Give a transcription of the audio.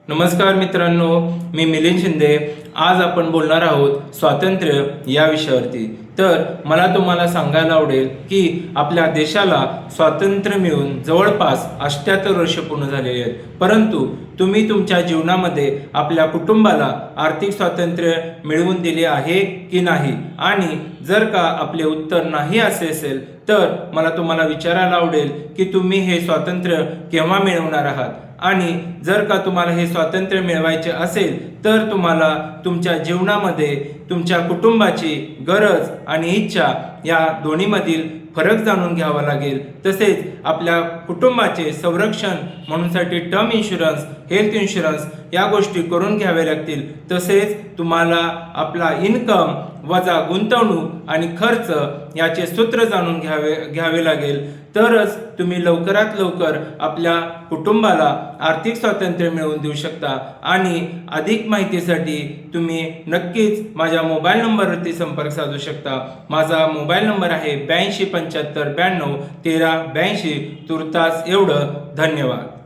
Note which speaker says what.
Speaker 1: नमस्कार मित्रांनो, मी मिलिंद शिंदे। आज आपण बोलणार आहोत स्वातंत्र्य या विषयावरती। तर मला तुम्हाला सांगायला आवडेल की आपल्या देशाला स्वातंत्र्य मिळून जवळपास 78 वर्ष पूर्ण झालेली आहेत, परंतु तुम्ही तुमच्या जीवनामध्ये आपल्या कुटुंबाला आर्थिक स्वातंत्र्य मिळवून दिले आहे की नाही? आणि जर का आपले उत्तर नाही असे असेल तर मला तुम्हाला विचारायला आवडेल की तुम्ही हे स्वातंत्र्य केव्हा मिळवणार आहात? आणि जर का तुम्हाला हे स्वातंत्र्य मिळवायचे असेल तर तुम्हाला तुमच्या जीवनामध्ये तुमच्या कुटुंबाची गरज आणि इच्छा या दोन्हीमधील फरक जाणून घ्यावा लागेल। तसेच आपल्या कुटुंबाचे संरक्षण म्हणूनसाठी टर्म इन्शुरन्स, हेल्थ इन्शुरन्स या गोष्टी करून घ्याव्या लागतील। तसेच तुम्हाला आपला इन्कम वजा गुंतवणूक आणि खर्च याचे सूत्र जाणून घ्यावे लागेल। तरच तुम्ही लवकरात लवकर आपल्या कुटुंबाला आर्थिक स्वातंत्र्य मिळवून देऊ शकता। आणि अधिक माहितीसाठी तुम्ही नक्कीच माझ्या मोबाईल नंबरवरती संपर्क साधू शकता। माझा मोबाईल नंबर आहे 82 75 92 13 82। तुर्तास एवढं, धन्यवाद।